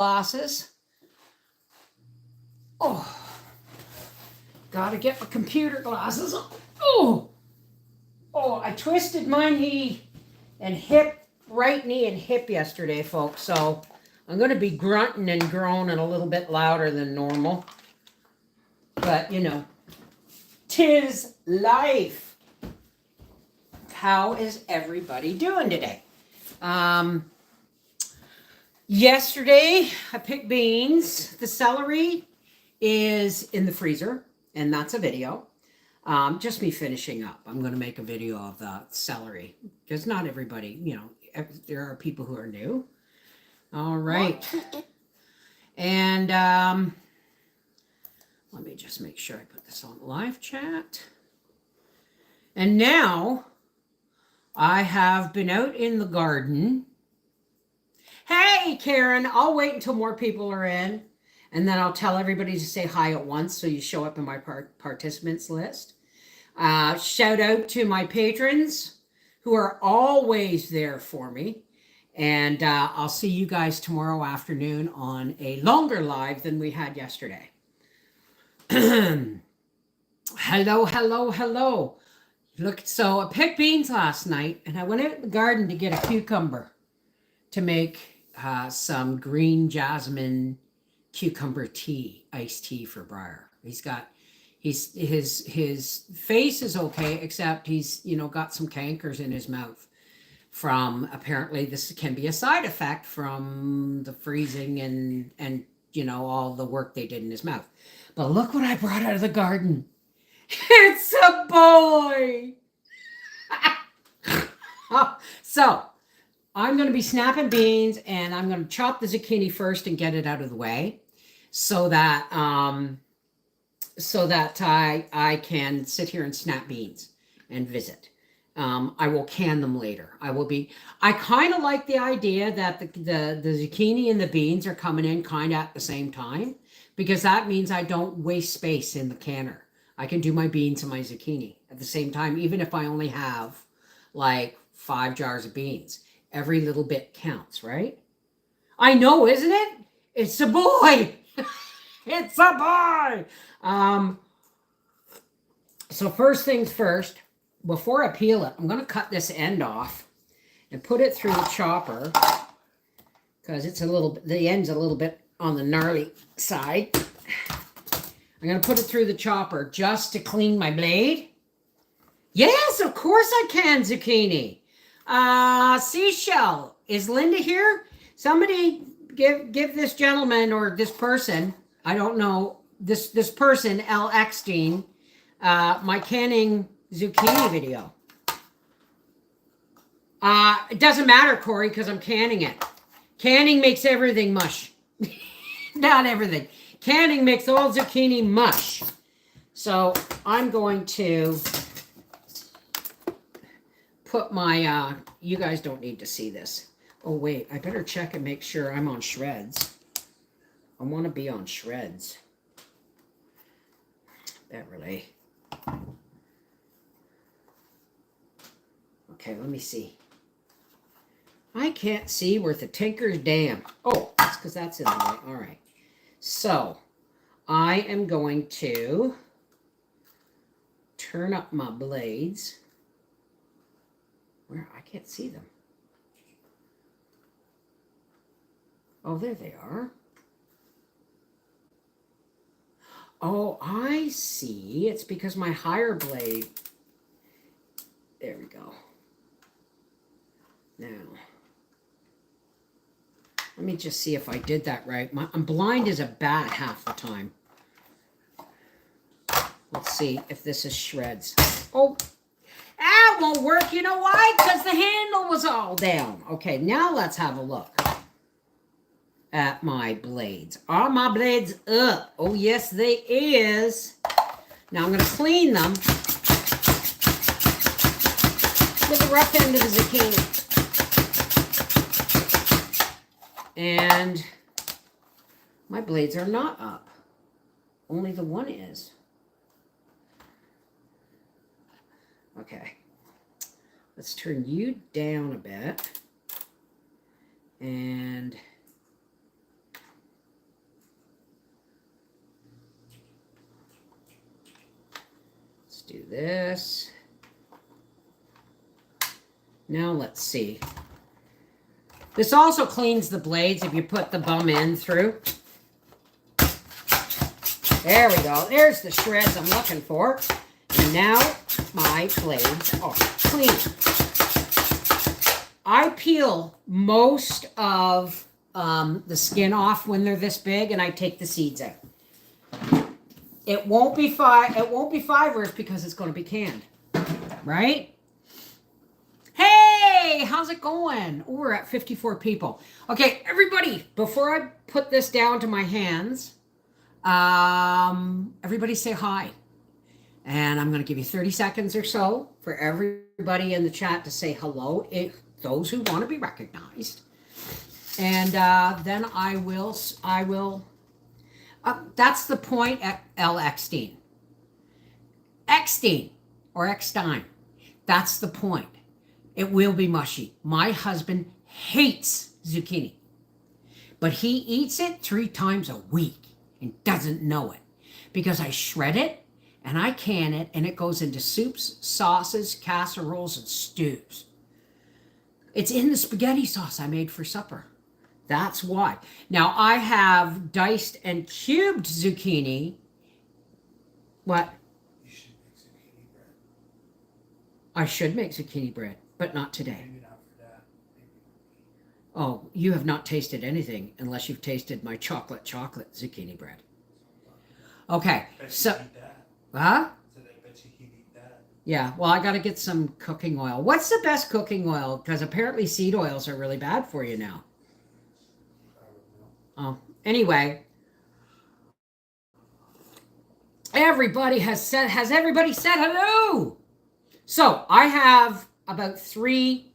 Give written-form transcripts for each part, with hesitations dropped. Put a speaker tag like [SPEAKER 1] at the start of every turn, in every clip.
[SPEAKER 1] glasses. Oh, gotta get my computer glasses on. Oh, I twisted my knee and hip, right knee and hip yesterday, folks. So I'm going to be grunting and groaning a little bit louder than normal. But, you know, 'tis life. How is everybody doing today? Yesterday, I picked beans. The celery is in the freezer, and that's a video. Just me finishing up. I'm going to make a video of the celery because not everybody, you know, there are people who are new. All right. And let me just make sure I put this on live chat. And now I have been out in the garden. Hey, Karen, I'll wait until more people are in, and then I'll tell everybody to say hi at once so you show up in my participants list. Shout out to my patrons who are always there for me. And I'll see you guys tomorrow afternoon on a longer live than we had yesterday. Hello, hello, hello. Look, so I picked beans last night, and I went out in the garden to get a cucumber to make some green jasmine cucumber tea, iced tea for Briar. His face is okay, except he's, you know, got some cankers in his mouth from, apparently this can be a side effect from the freezing and you know, all the work they did in his mouth. But look what I brought out of the garden. It's a boy. So I'm going to be snapping beans, and I'm going to chop the zucchini first and get it out of the way so that I can sit here and snap beans and visit. I will can them later. I kind of like the idea that the zucchini and the beans are coming in kind of at the same time, because that means I don't waste space in the canner. I can do my beans and my zucchini at the same time, even if I only have like 5 jars of beans. Every little bit counts, right? I know, isn't it? It's a boy. It's a boy. So first things first, before I peel it, I'm going to cut this end off and put it through the chopper because it's the end's a little bit on the gnarly side. I'm going to put it through the chopper just to clean my blade. Yes, of course I can, zucchini. Seashell, is Linda here? Somebody give this gentleman or this person, I don't know, this person, L. Eckstein, my canning zucchini video. It doesn't matter, Corey, because I'm canning it. Canning makes everything mush. Not everything. Canning makes all zucchini mush. So I'm going to put my, you guys don't need to see this. Oh, wait, I better check and make sure I'm on shreds. I want to be on shreds. Beverly. Okay, let me see. I can't see worth a tinker's damn. Oh, that's because that's in the way. All right. So, I am going to turn up my blades. Where? I can't see them. Oh, there they are. Oh, I see. It's because my higher blade. There we go. Now, let me just see if I did that right. I'm blind as a bat half the time. Let's see if this is shreds. Oh, that won't work. You know why? Because the handle was all down. Okay, now let's have a look at my blades. Are my blades up? Oh, yes, they is. Now I'm going to clean them with the rough end of the zucchini. And my blades are not up. Only the one is. Okay. Let's turn you down a bit. And do this. Now let's see. This also cleans the blades if you put the bum end through. There we go. There's the shreds I'm looking for. And now my blades are clean. I peel most of the skin off when they're this big, and I take the seeds out. It won't be fibers because it's going to be canned, right? Hey, how's it going? Oh, we're at 54 people. Okay, everybody, before I put this down to my hands, everybody say hi. And I'm going to give you 30 seconds or so for everybody in the chat to say hello, those who want to be recognized. And then I will, that's the point at L. Eckstein. Eckstein or Eckstein. That's the point. It will be mushy. My husband hates zucchini, but he eats it 3 times a week and doesn't know it because I shred it and I can it, and it goes into soups, sauces, casseroles, and stews. It's in the spaghetti sauce I made for supper. That's why. Now I have diced and cubed zucchini. What?
[SPEAKER 2] You should make zucchini bread.
[SPEAKER 1] I should make zucchini bread, but not today.
[SPEAKER 2] Maybe not for that. Maybe.
[SPEAKER 1] Oh, you have not tasted anything unless you've tasted my chocolate zucchini bread. Okay, so, huh?
[SPEAKER 2] So I bet you he'd eat that.
[SPEAKER 1] Yeah, well, I got to get some cooking oil. What's the best cooking oil? Because apparently seed oils are really bad for you now. Oh, anyway, has everybody said hello? So I have about 3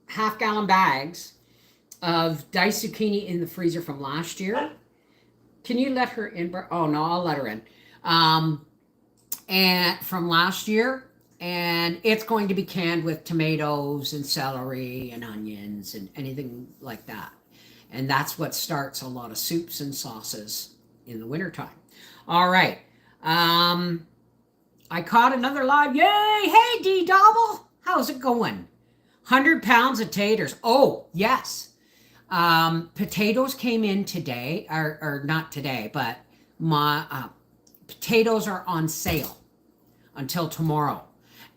[SPEAKER 1] half-gallon bags of diced zucchini in the freezer from last year. Can you let her in? Oh no, I'll let her in. And from last year, and it's going to be canned with tomatoes and celery and onions and anything like that. And that's what starts a lot of soups and sauces in the wintertime. All right. I caught another live. Yay! Hey, D-Double. How's it going? 100 pounds of taters. Oh, yes. Potatoes came in today, or not today, but my potatoes are on sale until tomorrow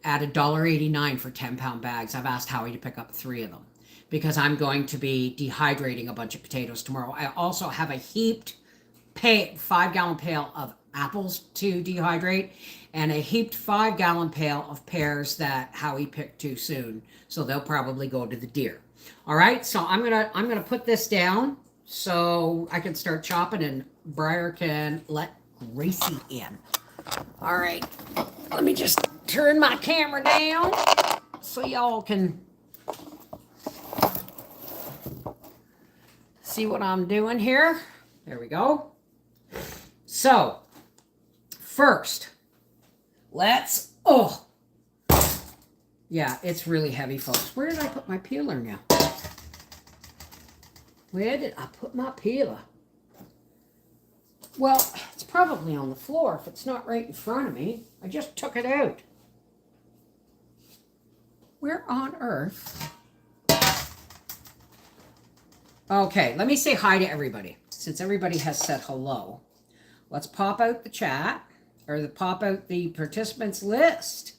[SPEAKER 1] at $1.89 for 10-pound bags. I've asked Howie to pick up 3 of them, because I'm going to be dehydrating a bunch of potatoes tomorrow. I also have a heaped 5-gallon pail of apples to dehydrate, and a heaped 5-gallon pail of pears that Howie picked too soon, so they'll probably go to the deer. All right, so I'm gonna put this down so I can start chopping, and Briar can let Gracie in. All right, let me just turn my camera down so y'all can see what I'm doing here. There we go. So, first, yeah, it's really heavy, folks. Where did I put my peeler now? Where did I put my peeler? Well, it's probably on the floor if it's not right in front of me. I just took it out. Where on earth? Okay, let me say hi to everybody. Since everybody has said hello, let's pop out the chat, or pop out the participants list,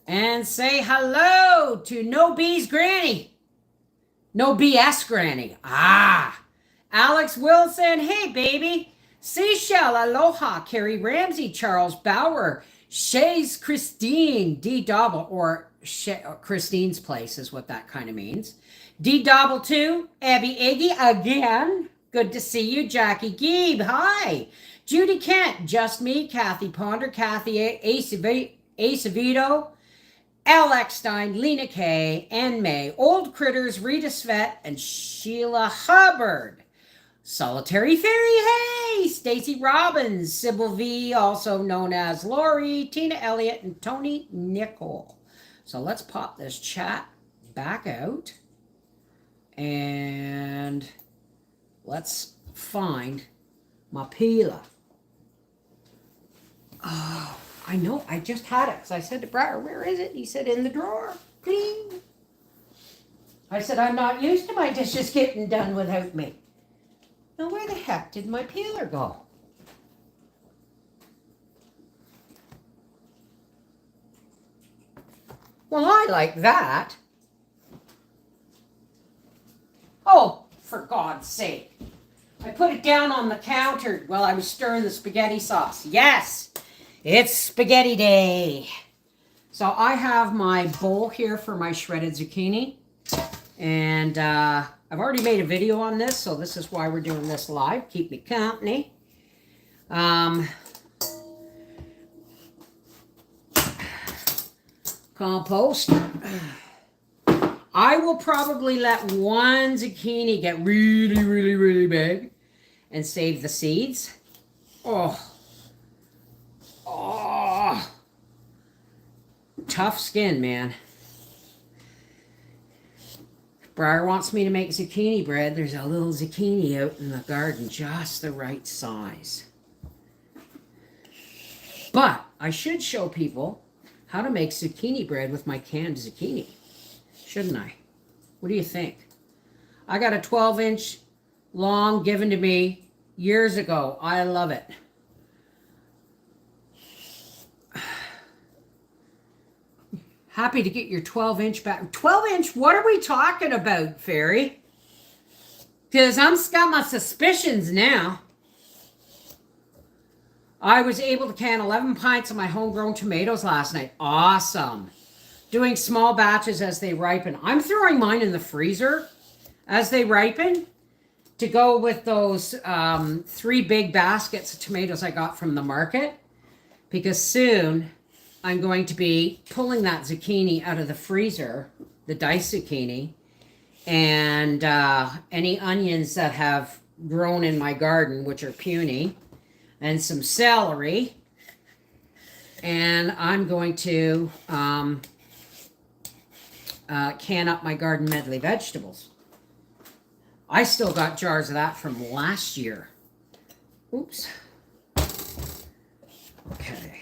[SPEAKER 1] and say hello to No B's Granny. No BS Granny. Alex Wilson. Hey, baby. Seychelle. Aloha. Carrie Ramsey. Charles Bauer. Shays Christine. D Double, or Christine's Place is what that kind of means. D Double 2. Abby Iggy again. Good to see you. Jackie Geeb. Hi. Judy Kent. Just Me. Kathy Ponder. Kathy Acevedo. Al Eckstein, Lena Kay, Ann May, Old Critters, Rita Svet, and Sheila Hubbard. Solitary Fairy, hey! Stacy Robbins, Sybil V, also known as Lori, Tina Elliott, and Tony Nickel. So let's pop this chat back out. And let's find my peeler. Oh, I know, I just had it. So I said to Briar, where is it? He said, in the drawer. Clean. I said, I'm not used to my dishes getting done without me. Now, where the heck did my peeler go? Well, I like that. Oh, for God's sake. I put it down on the counter while I was stirring the spaghetti sauce. Yes, it's spaghetti day. So I have my bowl here for my shredded zucchini. And I've already made a video on this, so this is why we're doing this live. Keep me company. Compost. I will probably let one zucchini get really, really, really big and save the seeds. Oh. Tough skin, man. Briar wants me to make zucchini bread. There's a little zucchini out in the garden, just the right size. But I should show people how to make zucchini bread with my canned zucchini. Shouldn't I? What do you think? I got a 12-inch long given to me years ago. I love it. Happy to get your 12-inch back. 12-inch? What are we talking about, Fairy? Because I'm got my suspicions now. I was able to can 11 pints of my homegrown tomatoes last night. Awesome. Doing small batches as they ripen. I'm throwing mine in the freezer as they ripen to go with those 3 big baskets of tomatoes I got from the market. Because soon I'm going to be pulling that zucchini out of the freezer, the diced zucchini, and any onions that have grown in my garden, which are puny, and some celery. And I'm going to can up my garden medley vegetables. I still got jars of that from last year. Oops. Okay.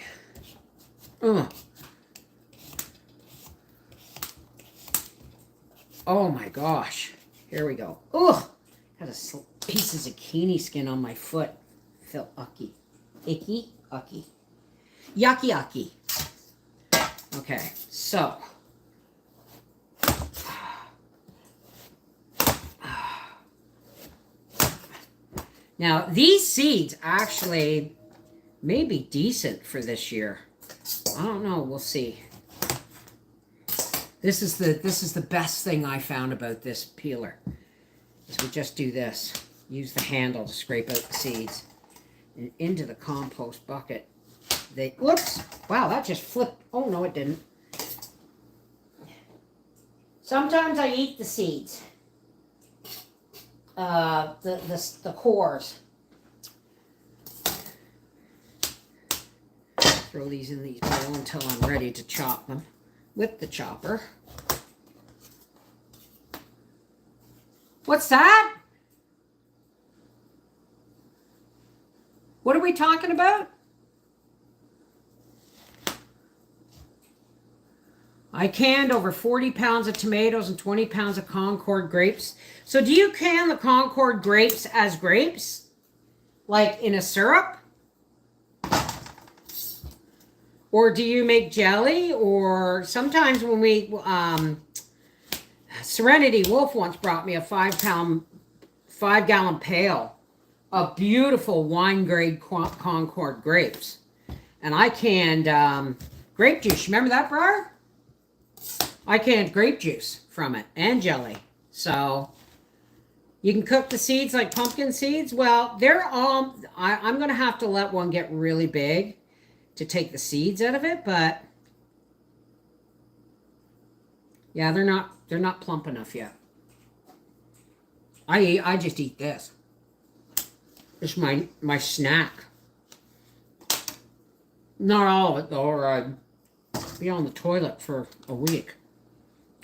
[SPEAKER 1] Oh my gosh. Here we go. Ugh. Got a piece of zucchini skin on my foot. Feel ucky. Icky. Ucky. Yucky ucky. Okay. So. Now, these seeds actually may be decent for this year. I don't know. We'll see. This is the best thing I found about this peeler. Is we just do this. Use the handle to scrape out the seeds. And into the compost bucket. Whoops. Wow, that just flipped. Oh, no, it didn't. Sometimes I eat the seeds. The cores. Throw these in these bowl until I'm ready to chop them with the chopper. What's that? What are we talking about? I canned over 40 pounds of tomatoes and 20 pounds of Concord grapes. So do you can the Concord grapes as grapes? Like in a syrup? Or do you make jelly? Or sometimes when we... Serenity Wolf once brought me a 5-gallon pail of beautiful wine-grade Concord grapes. And I canned grape juice. Remember that, Briar? I canned grape juice from it and jelly. So you can cook the seeds like pumpkin seeds. Well, they're all, I'm going to have to let one get really big to take the seeds out of it, but yeah, they're not plump enough yet. I just eat this. It's my snack. Not all of it though, or I'd be on the toilet for a week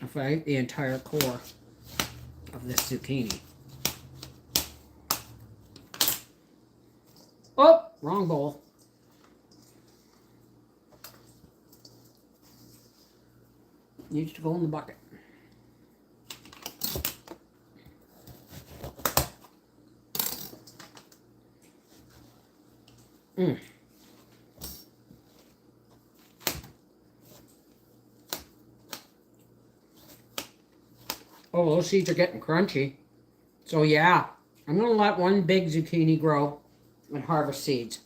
[SPEAKER 1] if I ate the entire core of this zucchini. Oh, wrong bowl. Needs to go in the bucket. Oh, those seeds are getting crunchy. So yeah, I'm going to let one big zucchini grow and harvest seeds.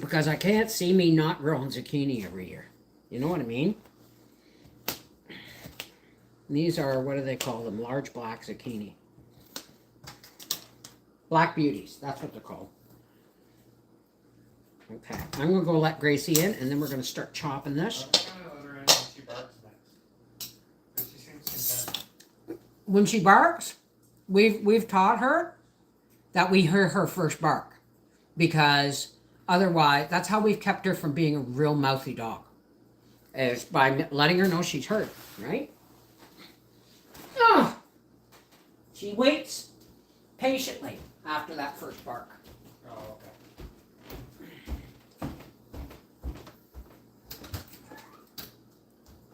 [SPEAKER 1] Because I can't see me not growing zucchini every year. You know what I mean? And these are, what do they call them? Large black zucchini. Black beauties, that's what they're called. Okay, I'm going to go let Gracie in, and then we're going to start chopping this.
[SPEAKER 2] I'm gonna let her in when she barks next. 'Cause she seems content.
[SPEAKER 1] When she barks, we've taught her that we hear her first bark, because otherwise, that's how we've kept her from being a real mouthy dog, is by letting her know she's heard, right? Oh, she waits patiently after that first bark.
[SPEAKER 2] Oh, okay.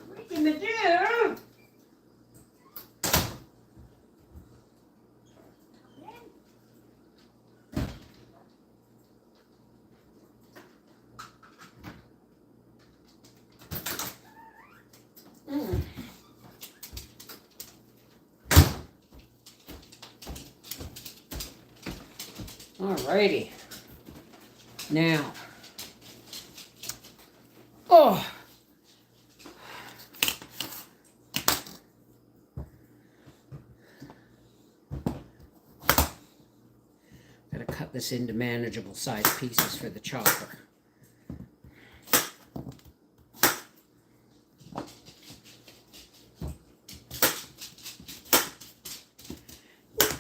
[SPEAKER 1] What are you gonna do? Alrighty. Now. Oh. Gotta cut this into manageable size pieces for the chopper.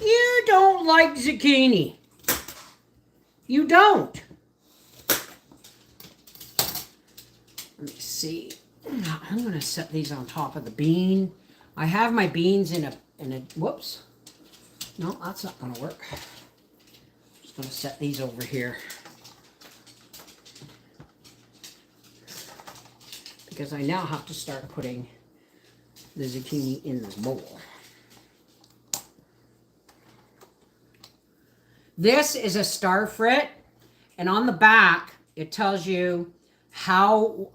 [SPEAKER 1] You don't like zucchini. You don't. Let me see. I'm going to set these on top of the bean. I have my beans in a whoops. No, that's not going to work. Just going to set these over here. Because I now have to start putting the zucchini in this bowl. This is a star frit, and on the back it tells you how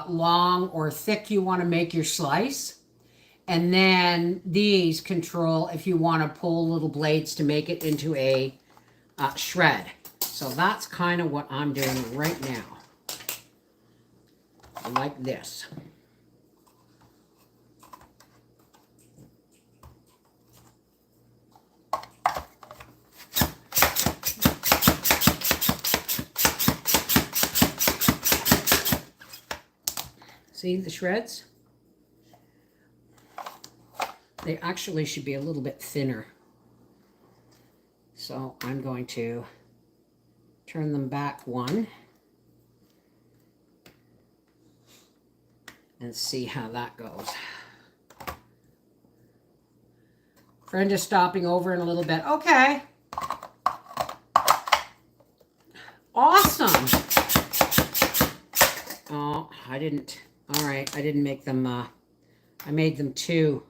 [SPEAKER 1] long or thick you want to make your slice, and then these control if you want to pull little blades to make it into a shred. So that's kind of what I'm doing right now, like this. See the shreds? They actually should be a little bit thinner. So I'm going to turn them back one and see how that goes. Friend is stopping over in a little bit. Okay. Awesome. Oh, I didn't. All right, I didn't make them, I made them two.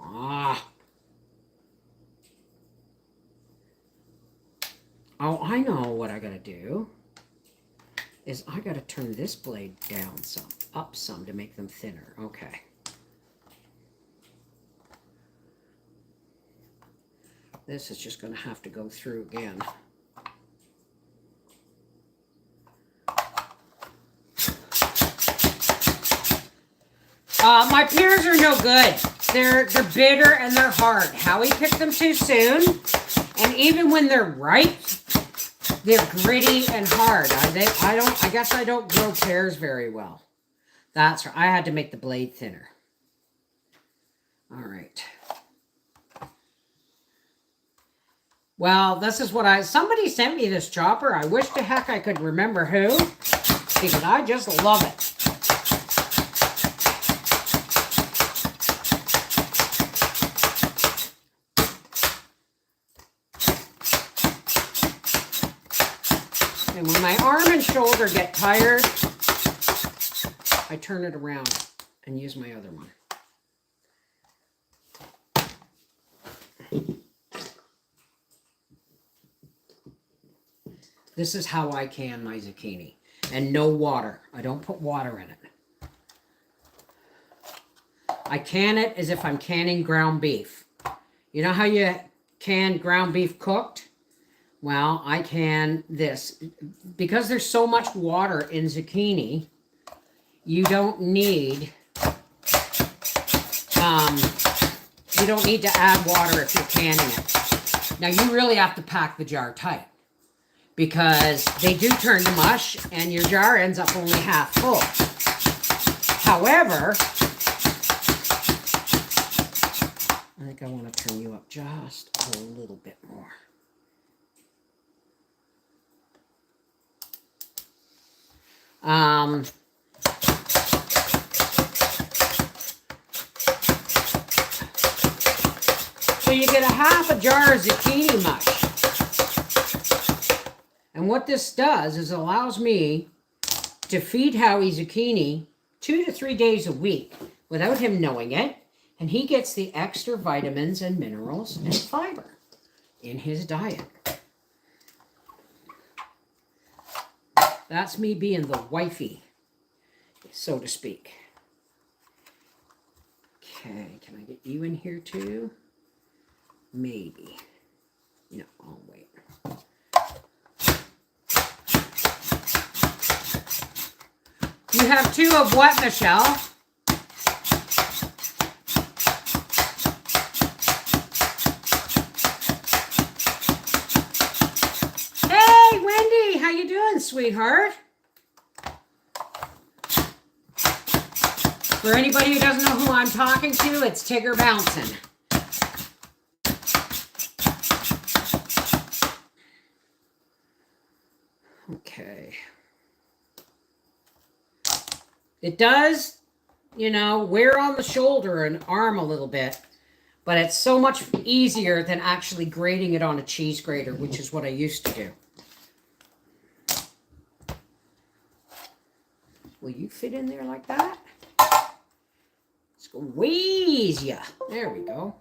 [SPEAKER 1] Oh, I know what I gotta do. Is I gotta turn this blade down some, up some to make them thinner. Okay. This is just gonna have to go through again. My pears are no good. They're bitter and they're hard. Howie picked them too soon, and even when they're ripe, they're gritty and hard. I guess I don't grow pears very well. That's right. I had to make the blade thinner. All right. Well, this is what somebody sent me this chopper. I wish to heck I could remember who, because I just love it. And when my arm and shoulder get tired, I turn it around and use my other one. This is how I can my zucchini. And no water. I don't put water in it. I can it as if I'm canning ground beef. You know how you can ground beef cooked? Well, I can this. Because there's so much water in zucchini, you don't need to add water if you're canning it. Now you really have to pack the jar tight because they do turn to mush and your jar ends up only half full. However, I think I want to turn you up just a little bit more. So you get a half a jar of zucchini mush. And what this does is allows me to feed Howie zucchini 2 to 3 days a week without him knowing it. And he gets the extra vitamins and minerals and fiber in his diet. That's me being the wifey, so to speak. Okay, can I get you in here too? Maybe. No, I'll wait. You have 2 of what, Michelle? Hey, Wendy, how you doing, sweetheart? For anybody who doesn't know who I'm talking to, it's Tigger Bouncing. Okay. It does, wear on the shoulder and arm a little bit, but it's so much easier than actually grating it on a cheese grater, which is what I used to do. Will you fit in there like that? Squeeze ya. There we go.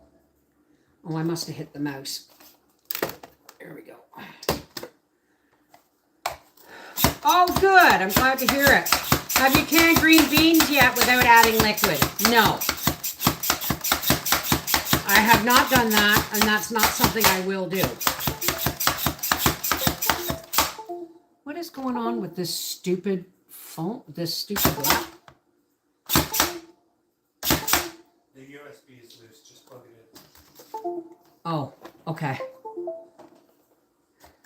[SPEAKER 1] Oh, I must have hit the mouse. There we go. Oh, good. I'm glad to hear it. Have you canned green beans yet without adding liquid? No. I have not done that, and that's not something I will do. What is going on with this stupid phone? This stupid lap?
[SPEAKER 2] The USB is loose. Just plug it in.
[SPEAKER 1] Oh, okay.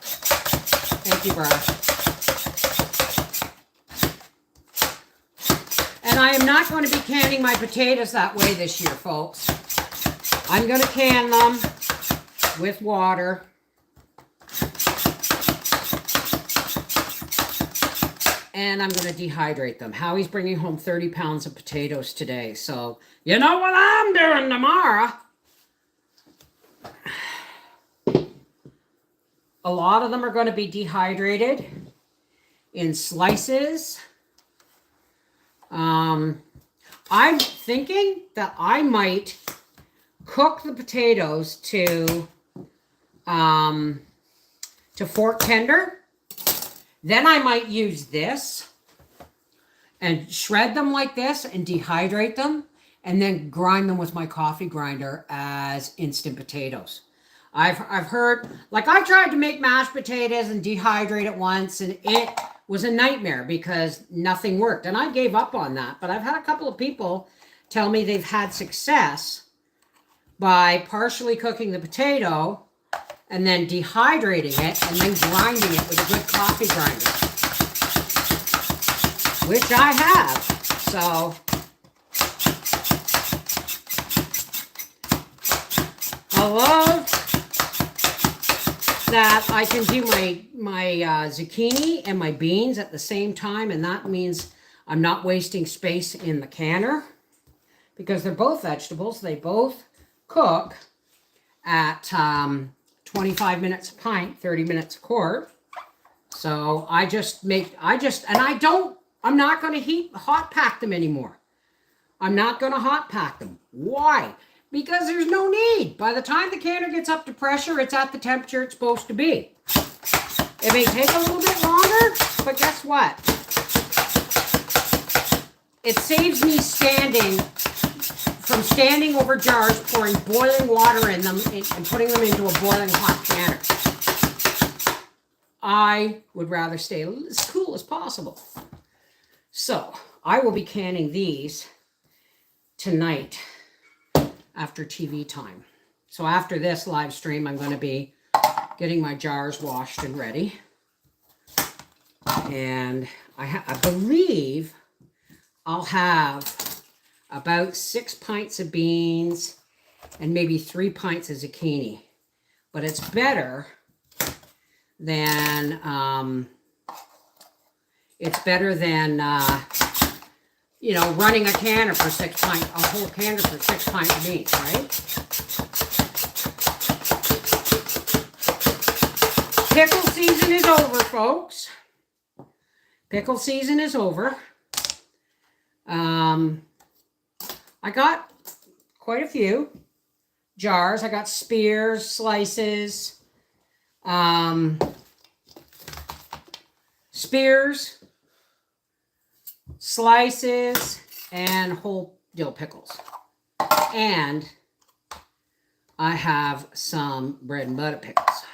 [SPEAKER 1] Thank you, Brad. And I am not going to be canning my potatoes that way this year, folks. I'm going to can them with water. And I'm going to dehydrate them. Howie's bringing home 30 pounds of potatoes today. So, you know what I'm doing tomorrow? A lot of them are going to be dehydrated in slices. I'm thinking that I might cook the potatoes to fork tender. Then I might use this and shred them like this and dehydrate them and then grind them with my coffee grinder as instant potatoes. I've heard, like I tried to make mashed potatoes and dehydrate it once and it was a nightmare because nothing worked. And I gave up on that. But I've had a couple of people tell me they've had success by partially cooking the potato and then dehydrating it and then grinding it with a good coffee grinder. Which I have. So I love that I can do my zucchini and my beans at the same time, and that means I'm not wasting space in the canner because they're both vegetables. They both cook at 25 minutes a pint, 30 minutes a quart. So I'm not going to hot pack them anymore. I'm not going to hot pack them. Why? Because there's no need. By the time the canner gets up to pressure, it's at the temperature it's supposed to be. It may take a little bit longer, but guess what? It saves me standing over jars, pouring boiling water in them and putting them into a boiling hot canner. I would rather stay as cool as possible. So I will be canning these tonight after TV time. So after this live stream, I'm going to be getting my jars washed and ready. And I believe I'll have about 6 pints of beans and maybe 3 pints of zucchini. But it's better than running a canner for a whole canner for 6 pints of beans, right? Pickle season is over, folks. Pickle season is over. I got quite a few jars. I got spears, slices, and whole dill pickles. And I have some bread and butter pickles.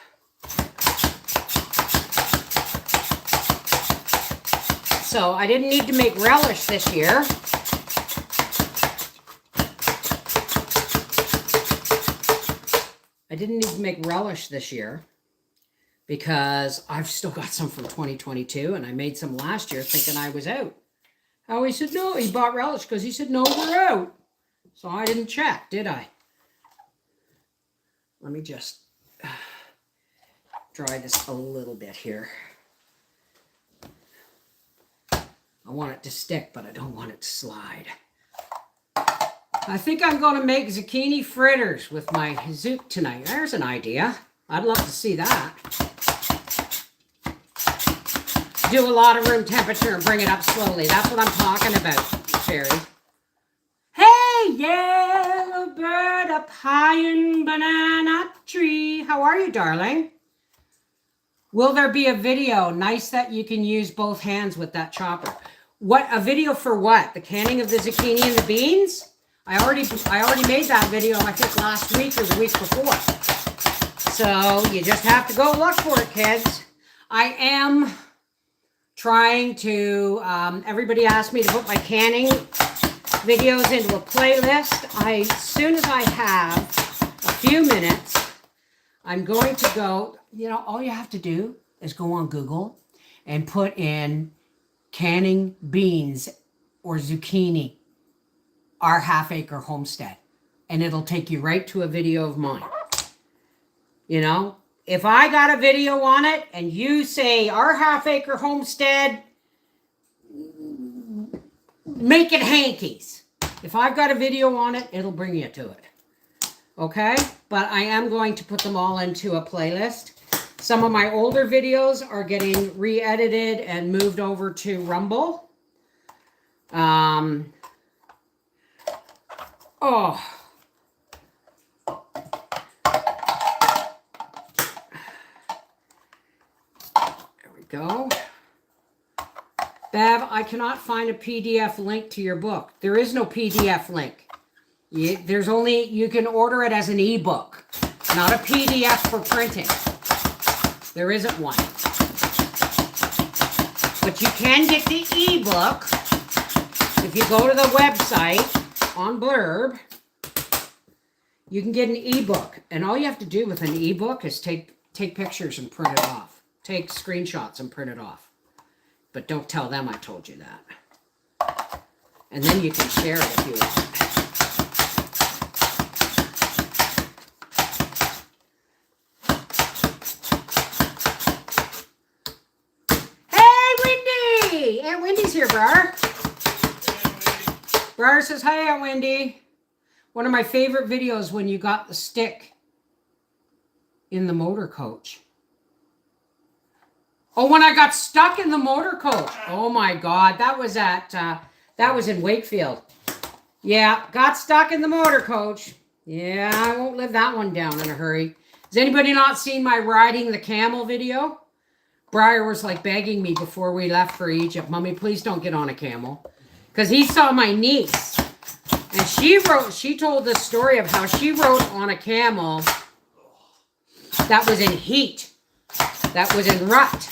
[SPEAKER 1] So I didn't need to make relish this year. Because I've still got some from 2022 and I made some last year thinking I was out. Howie said no, he bought relish because he said no, we're out. So I didn't check, did I? Let me just dry this a little bit here. I want it to stick, but I don't want it to slide. I think I'm going to make zucchini fritters with my zoot tonight. There's an idea. I'd love to see that. Do a lot of room temperature and bring it up slowly. That's what I'm talking about, Sherry. Hey, yellow bird up high in banana tree. How are you, darling? Will there be a video? Nice that you can use both hands with that chopper. What, a video for what? The canning of the zucchini and the beans? I already made that video, I think last week or the week before. So you just have to go look for it, kids. I am trying to, everybody asked me to put my canning videos into a playlist. As soon as I have a few minutes, I'm going to go, all you have to do is go on Google and put in canning beans or zucchini, our half-acre homestead, and it'll take you right to a video of mine. If I got a video on it and you say our half-acre homestead, make it hankies. If I've got a video on it, it'll bring you to it. Okay? But I am going to put them all into a playlist. Some of my older videos are getting re-edited and moved over to Rumble. There we go. Bev, I cannot find a PDF link to your book. There is no PDF link. You can order it as an ebook, not a PDF for printing. There isn't one. But you can get the ebook if you go to the website on Blurb. You can get an ebook, and all you have to do with an ebook is take pictures and print it off. Take screenshots and print it off. But don't tell them I told you that. And then you can share it if you want. Aunt Wendy's here, Brar. Brar says, hi, Aunt Wendy. One of my favorite videos when you got the stick in the motor coach. Oh, when I got stuck in the motor coach. Oh my God, that was in Wakefield. Yeah, got stuck in the motor coach. Yeah, I won't live that one down in a hurry. Has anybody not seen my riding the camel video? Briar was like begging me before we left for Egypt, Mommy, please don't get on a camel. Because he saw my niece. And she told the story of how she rode on a camel that was in heat, that was in rut,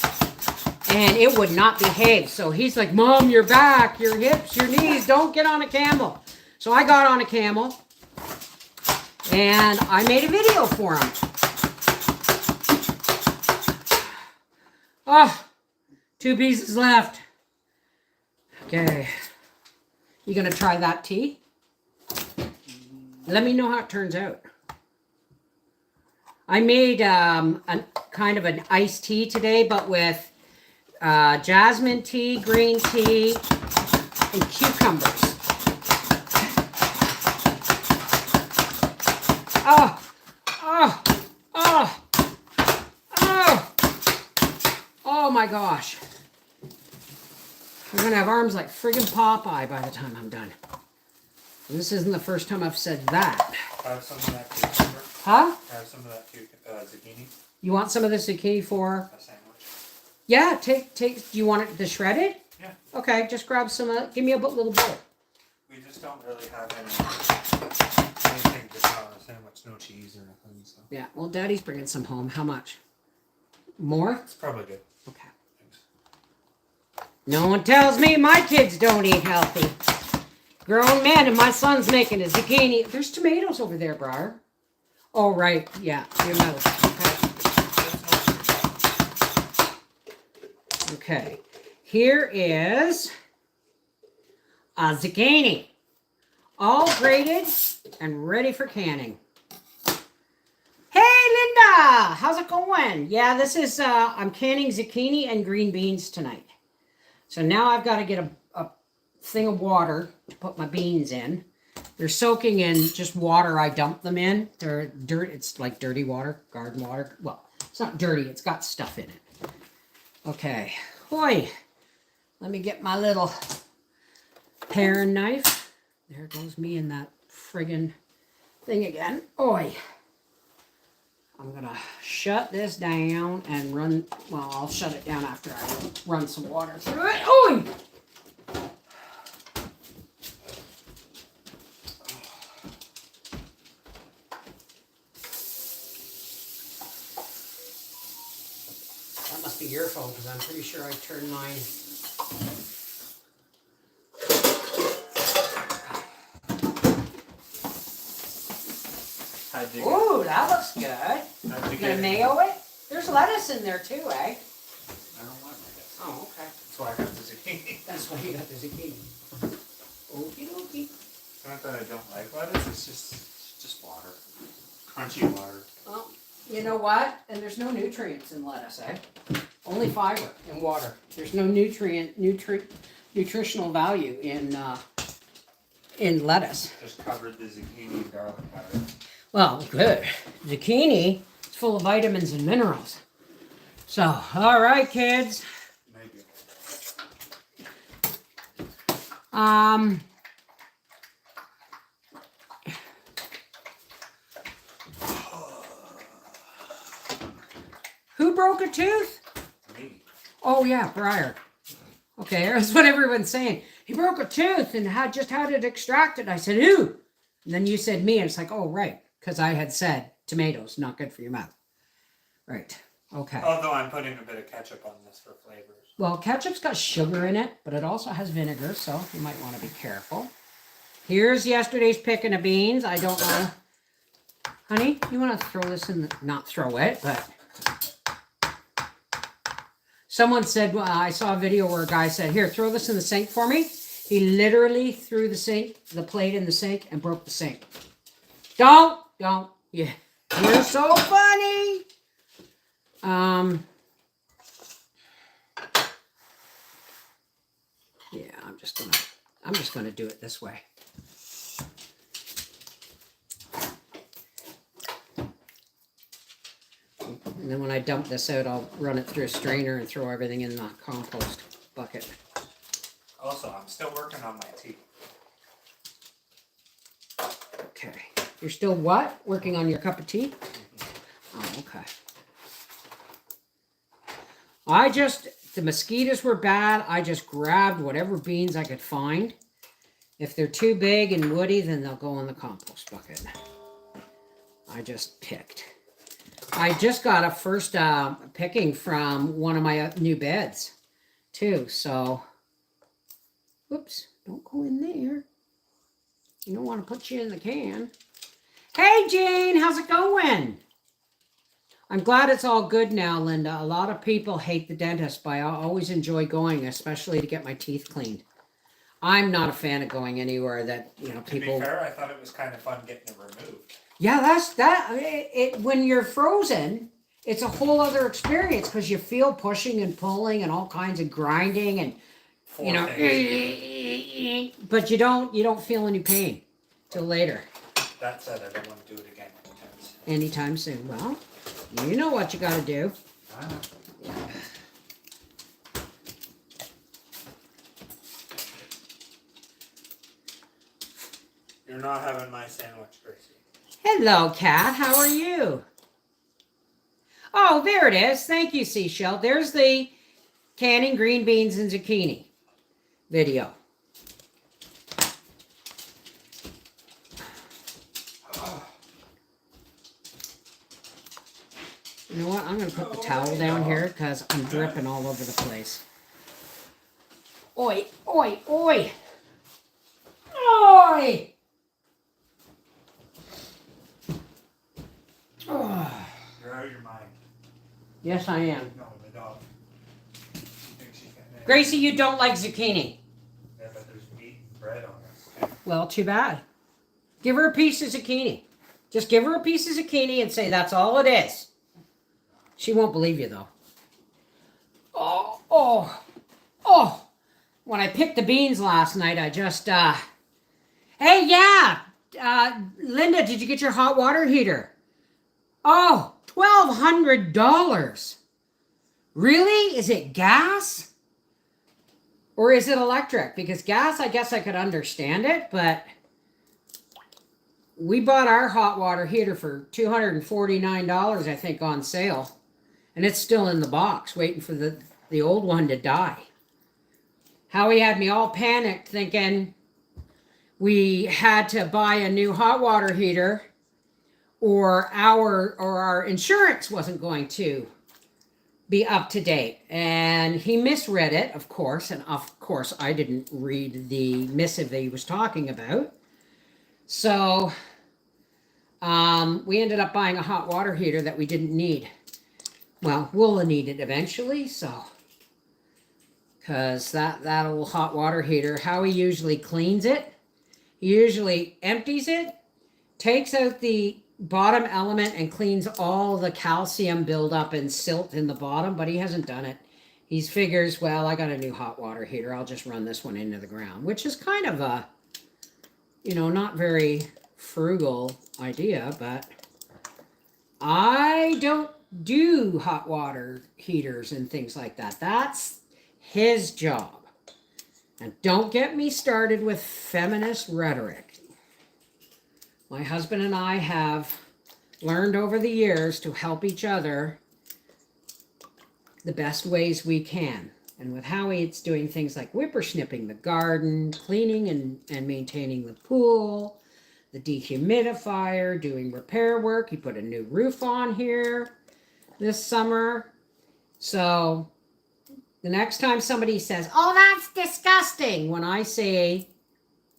[SPEAKER 1] and it would not behave. So he's like, Mom, your back, your hips, your knees, don't get on a camel. So I got on a camel, and I made a video for him. Oh, 2 pieces left. Okay. You gonna try that tea? Let me know how it turns out. I made a kind of an iced tea today, but with jasmine tea, green tea, and cucumbers. Oh, oh, oh, oh, oh my gosh. I'm gonna have arms like friggin' Popeye by the time I'm done. And this isn't the first time I've said that.
[SPEAKER 2] Have some of that cucumber.
[SPEAKER 1] Huh?
[SPEAKER 2] Have some of that zucchini.
[SPEAKER 1] You want some of the zucchini for?
[SPEAKER 2] A sandwich.
[SPEAKER 1] Yeah, take. Do you want it shredded?
[SPEAKER 2] Yeah.
[SPEAKER 1] Okay, just grab some. Give me a little bowl.
[SPEAKER 2] We just don't really have anything to put on a sandwich. No cheese or nothing. So.
[SPEAKER 1] Yeah. Well, Daddy's bringing some home. How much? More?
[SPEAKER 2] It's probably good.
[SPEAKER 1] Okay.
[SPEAKER 2] Thanks.
[SPEAKER 1] No one tells me my kids don't eat healthy. Grown man, and my son's making a zucchini. There's tomatoes over there, Briar. Oh, right. Yeah, your mouth. Okay. Okay. Here is a zucchini. All grated and ready for canning. Hey, Linda! How's it going? Yeah, this is, I'm canning zucchini and green beans tonight. So now I've got to get a thing of water to put my beans in. They're soaking in just water I dump them in. They're dirt. It's like dirty water, garden water. Well, it's not dirty. It's got stuff in it. Okay. Boy, let me get my little paring knife. There goes me in that friggin' thing again. Oi. I'm going to shut this down and run. Well, I'll shut it down after I run some water through it. Oi. That must be your phone because I'm pretty sure I turned mine. Ooh, that looks good. You gonna mayo it? There's lettuce in there too, eh?
[SPEAKER 2] I don't want lettuce.
[SPEAKER 1] Oh, okay.
[SPEAKER 2] That's why I got the zucchini.
[SPEAKER 1] That's why you got the zucchini. Okie dokie.
[SPEAKER 2] It's not that I don't like lettuce, it's just water. Crunchy water.
[SPEAKER 1] Well, you know what? And there's no nutrients in lettuce, eh? Only fiber and water. There's no nutritional value in lettuce.
[SPEAKER 2] Just covered the zucchini and garlic powder.
[SPEAKER 1] Well, good. Zucchini is full of vitamins and minerals. So, all right, kids.
[SPEAKER 2] Maybe.
[SPEAKER 1] Who broke a tooth?
[SPEAKER 2] Me.
[SPEAKER 1] Oh yeah, Briar. Okay, that's what everyone's saying. He broke a tooth and just had it extracted. I said, who? And then you said me, and it's like, oh right, because I had said tomatoes not good for your mouth. Right. Okay.
[SPEAKER 2] Although I'm putting a bit of ketchup on this for flavors.
[SPEAKER 1] Well, ketchup's got sugar in it, but it also has vinegar, so you might want to be careful. Here's yesterday's picking of beans. I don't know. Honey, you want to throw this in the... Not throw it, but... Someone said, well, I saw a video where a guy said, here, throw this in the sink for me. He literally threw the plate in the sink and broke the sink. Don't. Yeah. You're so funny. Yeah, I'm just gonna do it this way. And then when I dump this out, I'll run it through a strainer and throw everything in the compost bucket.
[SPEAKER 2] Also, I'm still working on my tea.
[SPEAKER 1] Okay. You're still what? Working on your cup of tea? Oh, okay. The mosquitoes were bad. I just grabbed whatever beans I could find. If they're too big and woody, then they'll go in the compost bucket. I just picked. I just got a first picking from one of my new beds, too. So, whoops, don't go in there. You don't want to put you in the can. Hey, Jane, how's it going? I'm glad it's all good now, Linda. A lot of people hate the dentist, but I always enjoy going, especially to get my teeth cleaned. I'm not a fan of going anywhere that, people...
[SPEAKER 2] To be fair, I thought it was kind of fun getting it removed.
[SPEAKER 1] Yeah, when you're frozen, it's a whole other experience because you feel pushing and pulling and all kinds of grinding and, but you don't feel any pain till later.
[SPEAKER 2] That said, I don't want to do it again
[SPEAKER 1] Anytime soon. Well, you know what you got to do. Yeah.
[SPEAKER 2] You're not having my sandwich, Gracie.
[SPEAKER 1] Hello, Kat. How are you? Oh, there it is. Thank you, Seashell. There's the canning green beans and zucchini video. You know what? I'm going to put the towel down here because I'm dripping all over the place. Oi, oi, oi. Oi! Oh.
[SPEAKER 2] You're out of your mind.
[SPEAKER 1] Yes, I am.
[SPEAKER 2] No, the dog. She thinks she can.
[SPEAKER 1] Gracie, you don't like zucchini.
[SPEAKER 2] Yeah, but there's meat and bread on this.
[SPEAKER 1] Well, too bad. Give her a piece of zucchini. Just give her a piece of zucchini and say that's all it is. She won't believe you, though. Oh. When I picked the beans last night, I just, Hey, yeah. Linda, did you get your hot water heater? Oh, $1,200. Really? Is it gas? Or is it electric? Because gas, I guess I could understand it, but we bought our hot water heater for $249, I think, on sale. And it's still in the box, waiting for the old one to die. Howie had me all panicked, thinking we had to buy a new hot water heater, or our insurance wasn't going to be up to date. And he misread it, of course, and of course I didn't read the missive that he was talking about. So we ended up buying a hot water heater that we didn't need. Well, we'll need it eventually, so because that old hot water heater, how he usually cleans it, he usually empties it, takes out the bottom element and cleans all the calcium buildup and silt in the bottom, but he hasn't done it. He figures, well, I got a new hot water heater, I'll just run this one into the ground, which is kind of a, not very frugal idea, but I don't do hot water heaters and things like that. That's his job. And don't get me started with feminist rhetoric. My husband and I have learned over the years to help each other the best ways we can. And with Howie, it's doing things like whippersnipping the garden, cleaning and maintaining the pool, the dehumidifier, doing repair work. He put a new roof on here this summer. So the next time somebody says, oh, that's disgusting, when I say,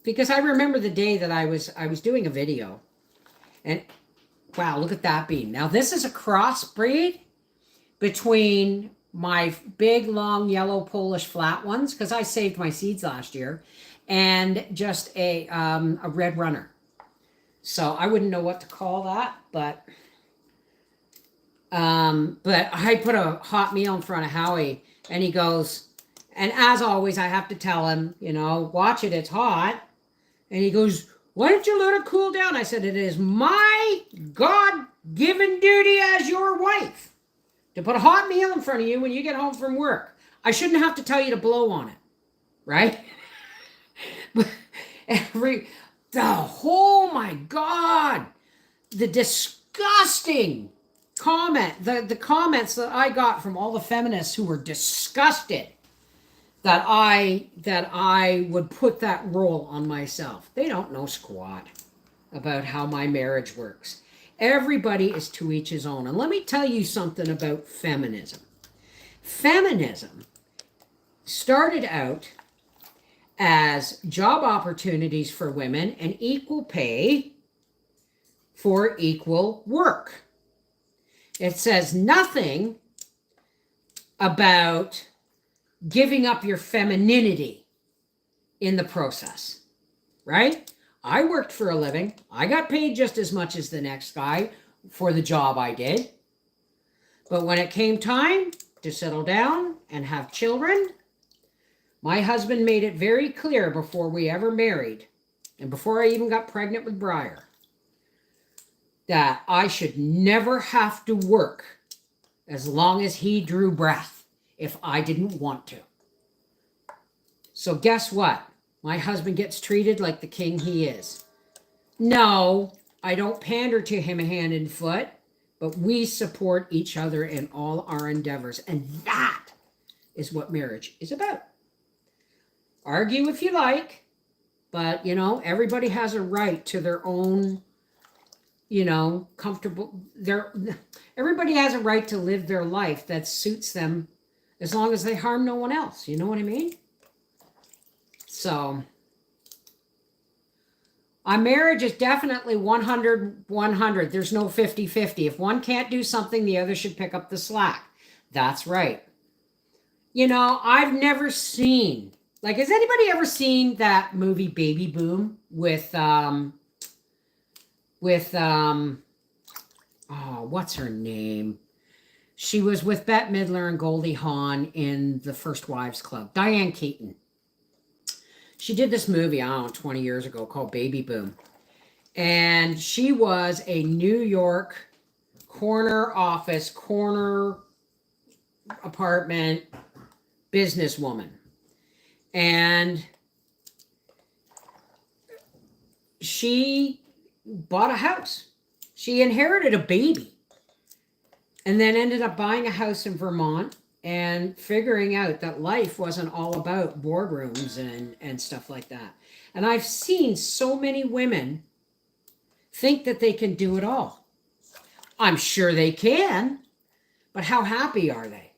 [SPEAKER 1] because I remember the day that I was doing a video, and wow, look at that bean. Now this is a crossbreed between my big, long, yellow Polish flat ones, because I saved my seeds last year, and just a red runner. So I wouldn't know what to call that, but I put a hot meal in front of Howie, and he goes, and as always, I have to tell him, watch it, it's hot. And he goes, why don't you let it cool down? I said, it is my God-given duty as your wife to put a hot meal in front of you when you get home from work. I shouldn't have to tell you to blow on it, right? Oh my God, the disgusting the comments that I got from all the feminists who were disgusted that I would put that role on myself. They don't know squat about how my marriage works. Everybody is to each his own. And let me tell you something about feminism. Feminism started out as job opportunities for women and equal pay for equal work. It says nothing about giving up your femininity in the process, right? I worked for a living. I got paid just as much as the next guy for the job I did. But when it came time to settle down and have children, my husband made it very clear before we ever married, and before I even got pregnant with Briar, that I should never have to work as long as he drew breath if I didn't want to. So guess what? My husband gets treated like the king he is. No, I don't pander to him hand and foot, but we support each other in all our endeavors. And that is what marriage is about. Argue if you like, but, everybody has a right to their own, comfortable, everybody has a right to live their life that suits them as long as they harm no one else. You know what I mean? So, our marriage is definitely 100-100. There's no 50-50. If one can't do something, the other should pick up the slack. That's right. I've never seen, has anybody ever seen that movie Baby Boom with what's her name? She was with Bette Midler and Goldie Hawn in The First Wives Club. Diane Keaton. She did this movie, 20 years ago called Baby Boom. And she was a New York corner office, corner apartment businesswoman. And she bought a house. She inherited a baby. And then ended up buying a house in Vermont and figuring out that life wasn't all about boardrooms and stuff like that. And I've seen so many women think that they can do it all. I'm sure they can, but how happy are they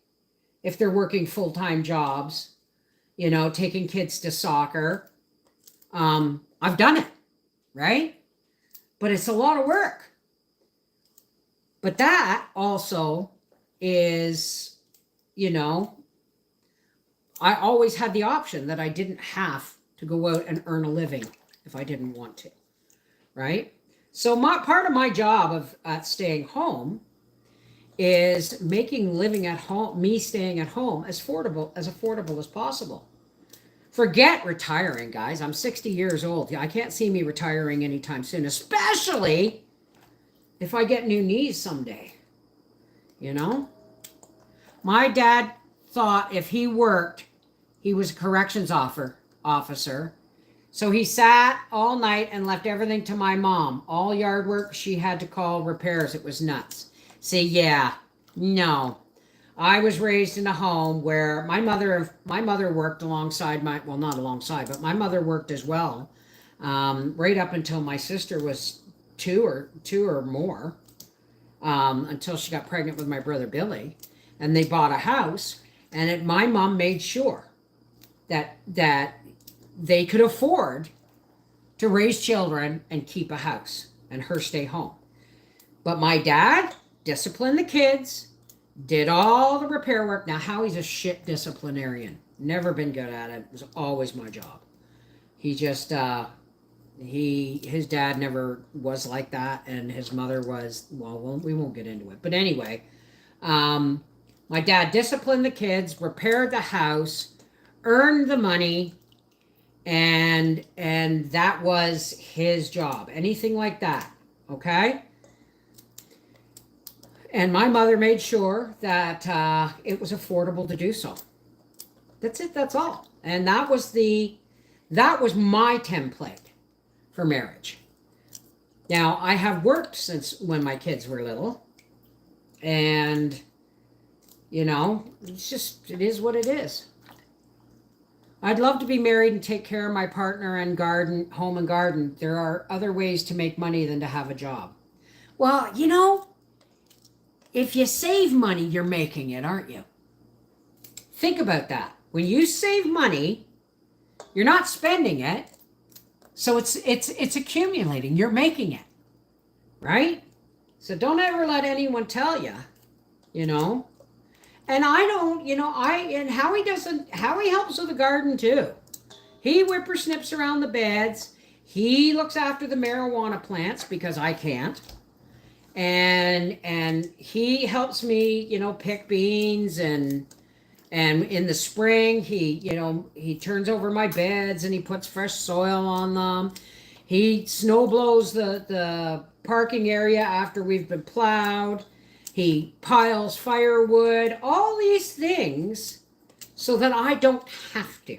[SPEAKER 1] if they're working full-time jobs, taking kids to soccer? I've done it, right? But it's a lot of work. But that also is, I always had the option that I didn't have to go out and earn a living if I didn't want to, right? So part of my job of staying home is making living at home, me staying at home, as affordable as possible. Forget retiring, guys. I'm 60 years old. I can't see me retiring anytime soon, especially if I get new knees someday. My dad thought if he worked, he was a corrections officer. So he sat all night and left everything to my mom. All yard work, she had to call repairs. It was nuts. See, yeah, no. I was raised in a home where my mother worked alongside not alongside, but my mother worked as well, right up until my sister was two or more, until she got pregnant with my brother Billy, and they bought a house, and my mom made sure that they could afford to raise children and keep a house and her stay home. But my dad disciplined the kids, did all the repair work. Now, Howie's a shit disciplinarian. Never been good at it. It was always my job. He just, his dad never was like that, and his mother was, we won't get into it. But anyway, my dad disciplined the kids, repaired the house, earned the money, and that was his job. Anything like that, okay? And my mother made sure that it was affordable to do so. That's it. That's all. And that was my template for marriage. Now, I have worked since when my kids were little, and it is what it is. I'd love to be married and take care of my partner and garden, home and garden. There are other ways to make money than to have a job. Well, if you save money, you're making it, aren't you? Think about that. When you save money, you're not spending it. So it's accumulating. You're making it. Right? So don't ever let anyone tell you, And I don't, and Howie helps with the garden too. He whippersnips around the beds. He looks after the marijuana plants because I can't. And he helps me, pick beans and in the spring he turns over my beds and he puts fresh soil on them. He snow blows the parking area after we've been plowed. He piles firewood, all these things so that I don't have to.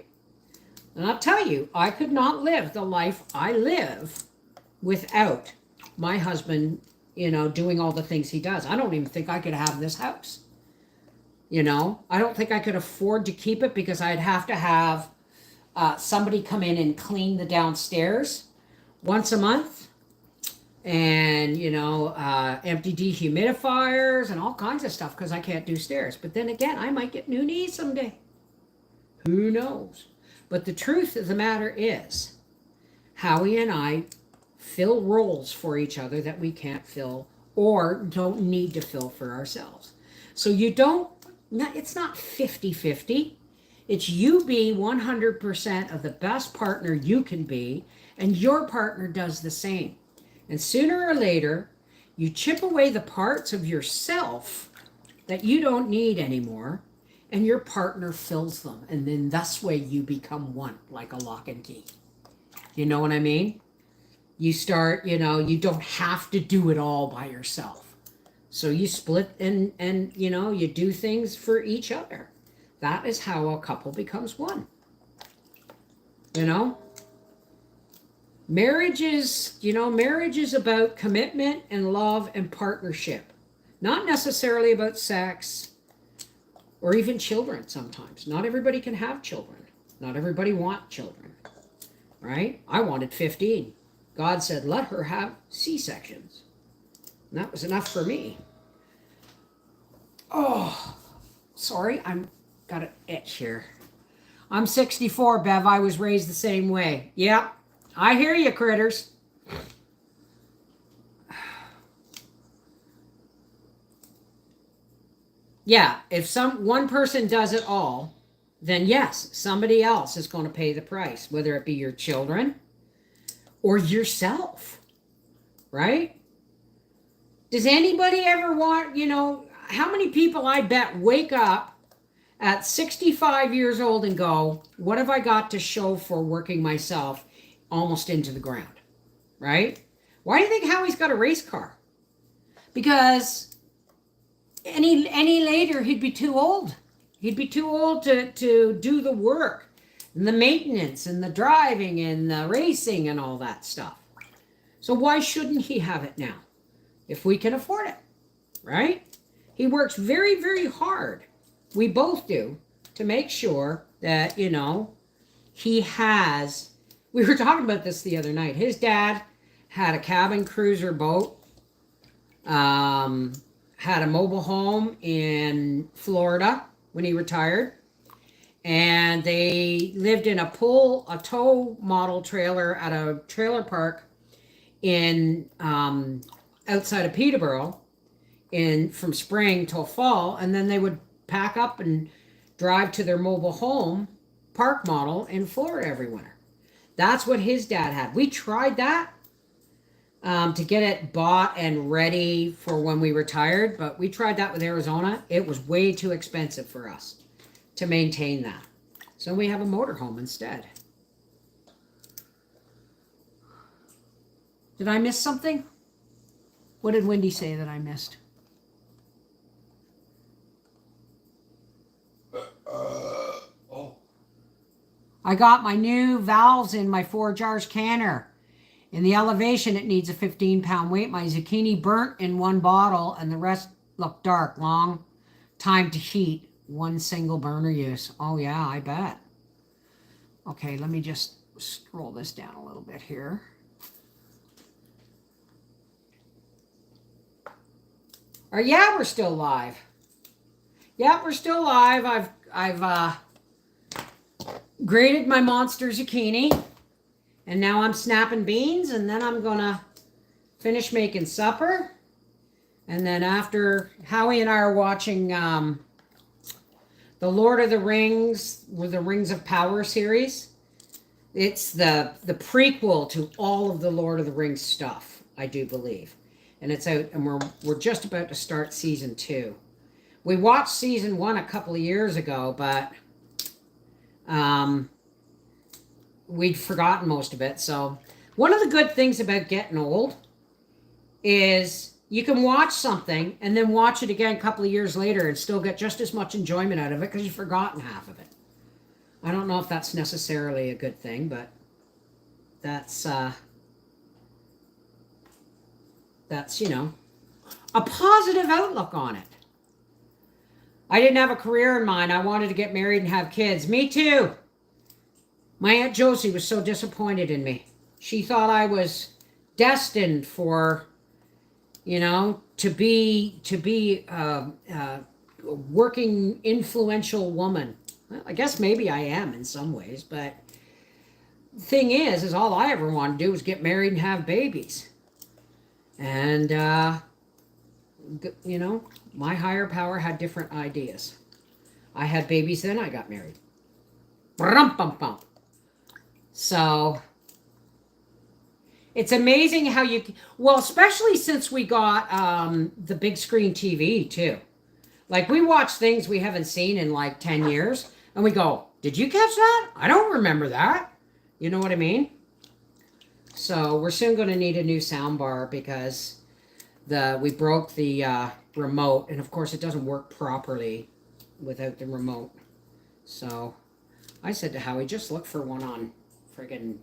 [SPEAKER 1] And I'll tell you, I could not live the life I live without my husband, doing all the things he does. I don't even think I could have this house. I don't think I could afford to keep it because I'd have to have somebody come in and clean the downstairs once a month. And, empty dehumidifiers and all kinds of stuff because I can't do stairs. But then again, I might get new knees someday. Who knows? But the truth of the matter is, Howie and I fill roles for each other that we can't fill or don't need to fill for ourselves. So it's not 50-50. It's you be 100% of the best partner you can be, and your partner does the same. And sooner or later, you chip away the parts of yourself that you don't need anymore, and your partner fills them. And then this way you become one, like a lock and key. You know what I mean? You start, you don't have to do it all by yourself. So you split and you do things for each other. That is how a couple becomes one. Marriage is about commitment and love and partnership. Not necessarily about sex or even children sometimes. Not everybody can have children. Not everybody wants children. Right? I wanted 15. God said, let her have C-sections. And that was enough for me. Oh, sorry, got an itch here. I'm 64, Bev. I was raised the same way. Yep. I hear you, critters. Yeah, if one person does it all, then yes, somebody else is going to pay the price, whether it be your children or yourself, right? Does anybody ever want, how many people I bet wake up at 65 years old and go, what have I got to show for working myself almost into the ground, right? Why do you think Howie's got a race car? Because any later he'd be too old. He'd be too old to do the work and the maintenance and the driving and the racing and all that stuff. So why shouldn't he have it now if we can afford it, right? He works very, very hard. We both do, to make sure that, he has. We were talking about this the other night. His dad had a cabin cruiser boat, had a mobile home in Florida when he retired, and they lived in a tow model trailer at a trailer park in outside of Peterborough from spring till fall, and then they would pack up and drive to their mobile home park model in Florida every winter. That's what his dad had. We tried that to get it bought and ready for when we retired, but we tried that with Arizona. It was way too expensive for us to maintain that. So we have a motorhome instead. Did I miss something? What did Wendy say that I missed?
[SPEAKER 2] Oh.
[SPEAKER 1] I got my new valves in my 4 jars canner. In the elevation, it needs a 15-pound weight. My zucchini burnt in 1 bottle, and the rest look dark. Long time to heat. 1 single burner use. Oh, yeah, I bet. Okay, let me just scroll this down a little bit here. Yeah, we're still live. Yeah, we're still live. I've grated my monster zucchini, and now I'm snapping beans, and then I'm gonna finish making supper. And then after, Howie and I are watching the Lord of the Rings, with the Rings of Power series. It's the prequel to all of the Lord of the Rings stuff, I do believe. And it's out, and we're just about to start season 2. We watched season 1 a couple of years ago, but we'd forgotten most of it. So one of the good things about getting old is you can watch something and then watch it again a couple of years later and still get just as much enjoyment out of it because you've forgotten half of it. I don't know if that's necessarily a good thing, but that's you know, a positive outlook on it. I didn't have a career in mind. I wanted to get married and have kids. Me too. My Aunt Josie was so disappointed in me. She thought I was destined for, you know, to be a working, influential woman. Well, I guess maybe I am in some ways, but the thing is all I ever wanted to do was get married and have babies. And, you know, my higher power had different ideas. I had babies, then I got married. Brum-bum-bum. So it's amazing how you, well, especially since we got the big screen TV too. Like we watch things we haven't seen in like 10 years and we go, did you catch that? I don't remember that. You know what I mean? So we're soon going to need a new sound bar because we broke the remote, and of course it doesn't work properly without the remote. So I said to Howie, just look for one on friggin'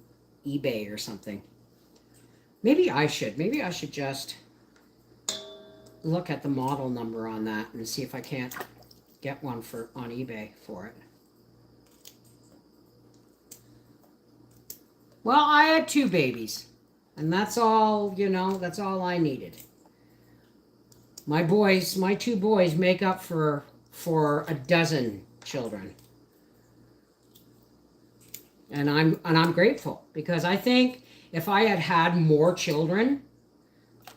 [SPEAKER 1] eBay or something. Maybe I should just look at the model number on that and see if I can't get one on eBay for it. Well, I had 2 babies, and that's all, you know, that's all I needed. My 2 boys make up for a dozen children. And I'm grateful because I think if I had had more children,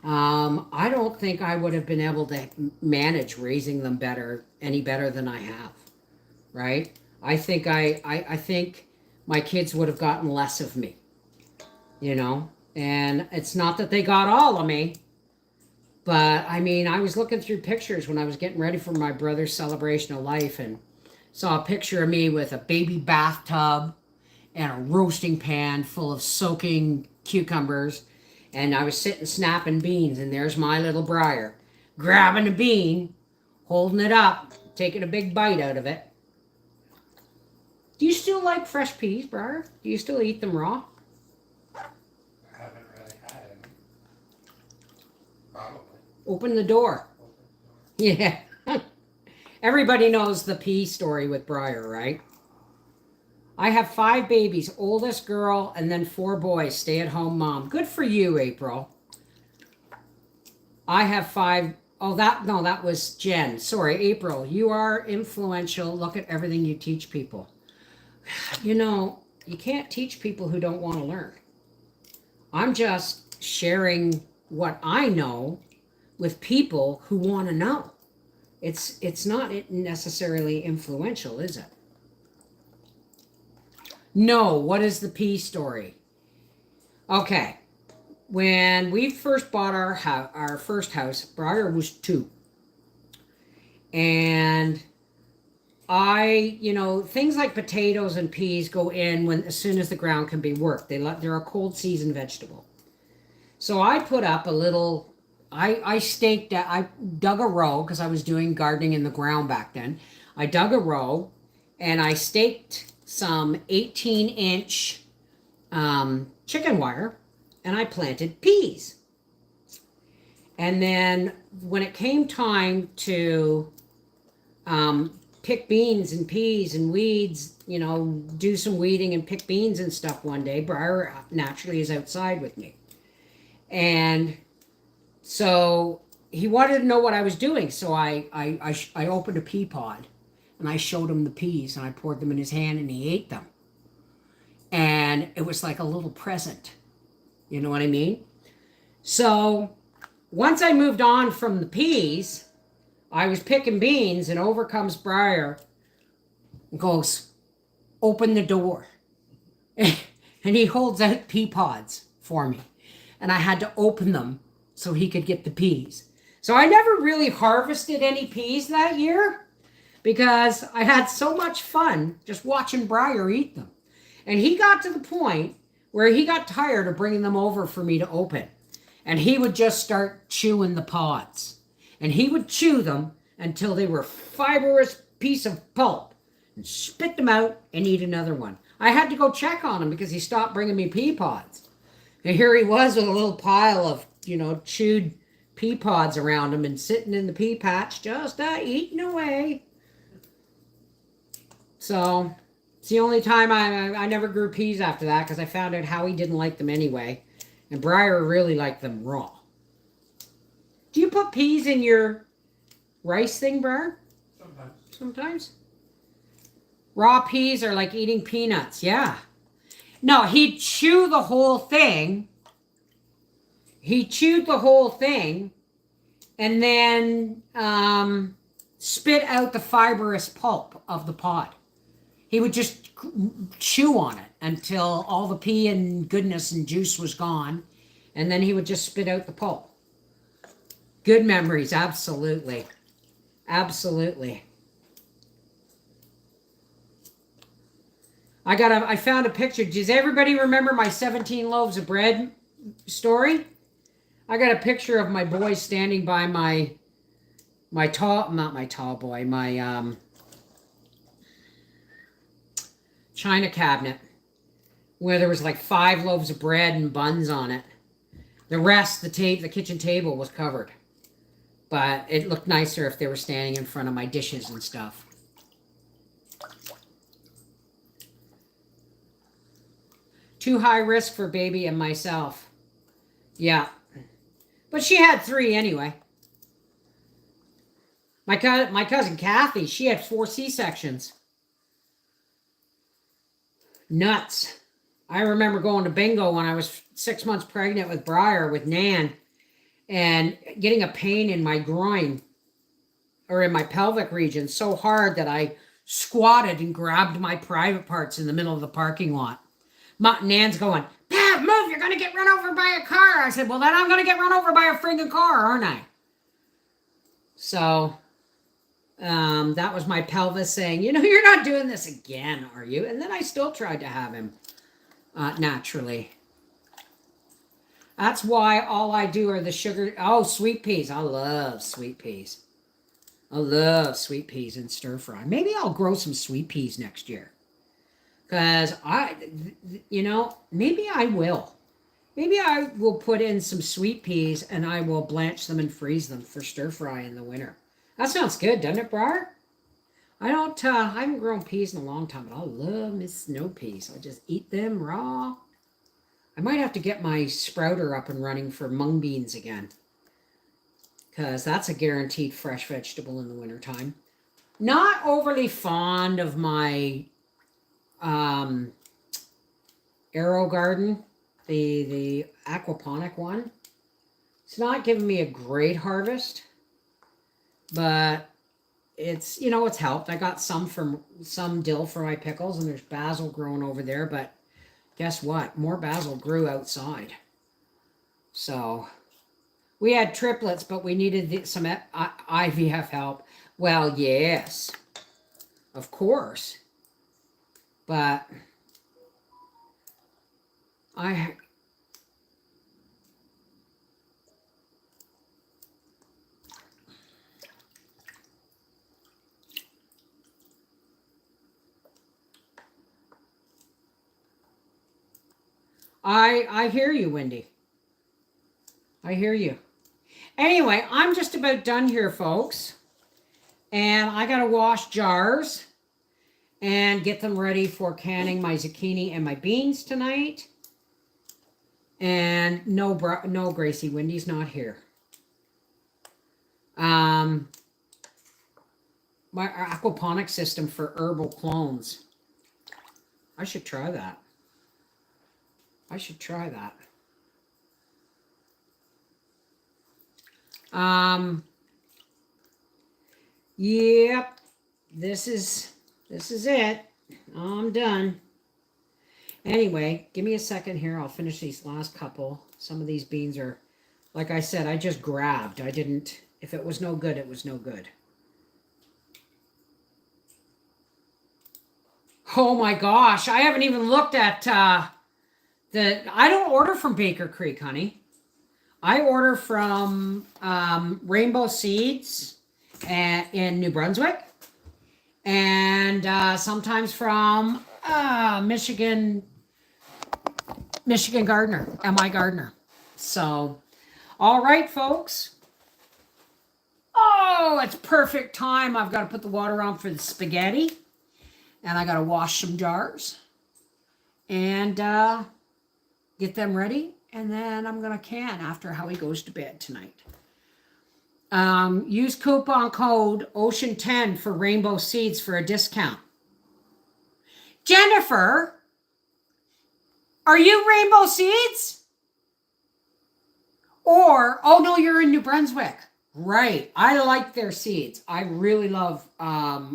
[SPEAKER 1] I don't think I would have been able to manage raising them any better than I have. Right? I think I think my kids would have gotten less of me. You know, and it's not that they got all of me, but I mean, I was looking through pictures when I was getting ready for my brother's celebration of life and saw a picture of me with a baby bathtub and a roasting pan full of soaking cucumbers, and I was sitting snapping beans, and there's my little Briar grabbing a bean, holding it up, taking a big bite out of it. Do you still like fresh peas, Briar? Do you still eat them raw? Open the door. Yeah. Everybody knows the pea story with Briar, right? I have 5 babies, oldest girl, and then 4 boys, stay-at-home mom. Good for you, April. I have 5. Oh, that was Jen. Sorry, April. You are influential. Look at everything you teach people. You know, you can't teach people who don't want to learn. I'm just sharing what I know with people who want to know. It's not necessarily influential, is it? No, what is the pea story? Okay. When we first bought our first house, Briar was 2. And you know, things like potatoes and peas go in as soon as the ground can be worked. They're a cold season vegetable. So I put up a little, I dug a row because I was doing gardening in the ground back then. I dug a row and I staked some 18-inch chicken wire, and I planted peas. And then when it came time to pick beans and peas and weeds, you know, do some weeding and pick beans and stuff one day, Briar naturally is outside with me. And so he wanted to know what I was doing. So I opened a pea pod and I showed him the peas and I poured them in his hand and he ate them. And it was like a little present. You know what I mean? So once I moved on from the peas, I was picking beans, and over comes Briar and goes, open the door. And he holds out pea pods for me. And I had to open them so he could get the peas. So I never really harvested any peas that year because I had so much fun just watching Briar eat them. And he got to the point where he got tired of bringing them over for me to open. And he would just start chewing the pods. And he would chew them until they were a fibrous piece of pulp and spit them out and eat another one. I had to go check on him because he stopped bringing me pea pods. And here he was with a little pile of, you know, chewed pea pods around him and sitting in the pea patch just eating away. So it's the only time I never grew peas after that because I found out Howie didn't like them anyway. And Briar really liked them raw. Do you put peas in your rice thing, Briar? Sometimes. Raw peas are like eating peanuts. Yeah. No, he'd chew the whole thing. He chewed the whole thing and then spit out the fibrous pulp of the pod. He would just chew on it until all the pea and goodness and juice was gone. And then he would just spit out the pulp. Good memories, absolutely. Absolutely. I found a picture. Does everybody remember my 17 loaves of bread story? I got a picture of my boy standing by my china cabinet where there was like 5 loaves of bread and buns on it. The rest, the kitchen table was covered. But it looked nicer if they were standing in front of my dishes and stuff. Too high risk for baby and myself. Yeah. But she had 3 anyway. My cousin Kathy, she had 4 C-sections. Nuts. I remember going to bingo when I was 6 months pregnant with Briar, with Nan, and getting a pain in my groin or in my pelvic region so hard that I squatted and grabbed my private parts in the middle of the parking lot. Nan's going, Pat, move, you're going to get run over by a car. I said, well, then I'm going to get run over by a friggin' car, aren't I? So that was my pelvis saying, you know, you're not doing this again, are you? And then I still tried to have him naturally. That's why all I do are the sugar. Oh, sweet peas. I love sweet peas. I love sweet peas in stir fry. Maybe I'll grow some sweet peas next year. Because maybe I will. Maybe I will put in some sweet peas and I will blanch them and freeze them for stir fry in the winter. That sounds good, doesn't it, Briar? I haven't grown peas in a long time, but I love Miss Snow peas. I just eat them raw. I might have to get my sprouter up and running for mung beans again. Because that's a guaranteed fresh vegetable in the wintertime. Not overly fond of my Arrow Garden, the aquaponic one. It's not giving me a great harvest, but it's, it's helped. I got some dill for my pickles, and there's basil growing over there, but guess what? More basil grew outside. So we had triplets, but we needed some IVF help. Well, yes, of course. But I hear you, Wendy. I hear you. Anyway, I'm just about done here, folks. And I got to wash jars and get them ready for canning my zucchini and my beans tonight. And no, Gracie, Wendy's not here. My aquaponic system for herbal clones. I should try that. I should try that. Yep. This is it. I'm done. Anyway, give me a second here. I'll finish these last couple. Some of these beans are, like I said, I just grabbed. I didn't, if it was no good, it was no good. Oh my gosh, I haven't even looked at I don't order from Baker Creek, honey. I order from Rainbow Seeds in New Brunswick. And sometimes from Michigan Gardener, MI Gardener. So, all right, folks. Oh, it's perfect time. I've got to put the water on for the spaghetti. And I got to wash some jars. And get them ready. And then I'm going to can after Howie goes to bed tonight. Use coupon code OCEAN10 for Rainbow Seeds for a discount. Jennifer, are you Rainbow Seeds? Or, oh no, you're in New Brunswick. Right. I like their seeds. I really love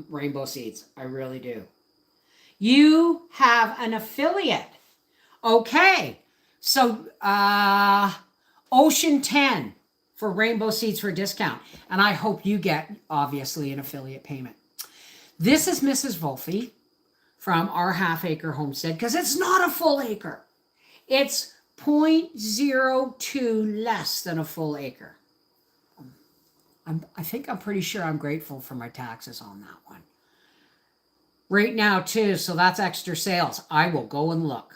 [SPEAKER 1] Rainbow Seeds. I really do. You have an affiliate. Okay. So, OCEAN10 for Rainbow Seeds for a discount. And I hope you get, obviously, an affiliate payment. This is Mrs. Wolfe from our half-acre homestead, because it's not a full acre. It's 0.02 less than a full acre. I think I'm pretty sure I'm grateful for my taxes on that one. Right now, too, so that's extra sales. I will go and look.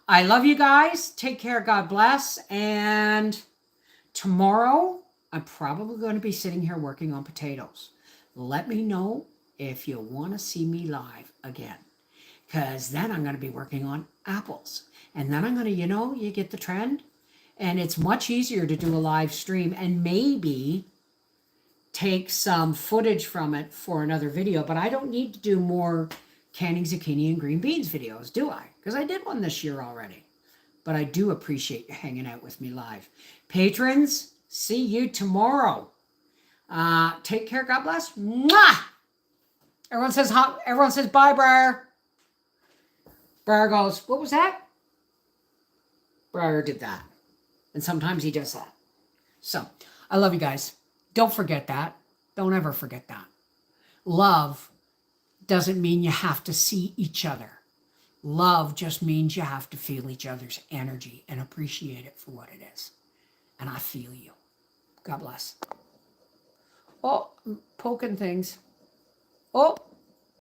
[SPEAKER 1] I love you guys. Take care. God bless. And tomorrow, I'm probably going to be sitting here working on potatoes. Let me know if you want to see me live again. Because then I'm going to be working on apples. And then I'm going to, you get the trend. And it's much easier to do a live stream and maybe take some footage from it for another video. But I don't need to do more canning zucchini and green beans videos, do I? Because I did one this year already. But I do appreciate you hanging out with me live. Patrons, see you tomorrow. Take care. God bless. Mwah! Everyone says bye, Briar. Briar goes, what was that? Briar did that. And sometimes he does that. So, I love you guys. Don't forget that. Don't ever forget that. Love doesn't mean you have to see each other. Love just means you have to feel each other's energy and appreciate it for what it is. And I feel you. God bless. Oh, I'm poking things. Oh.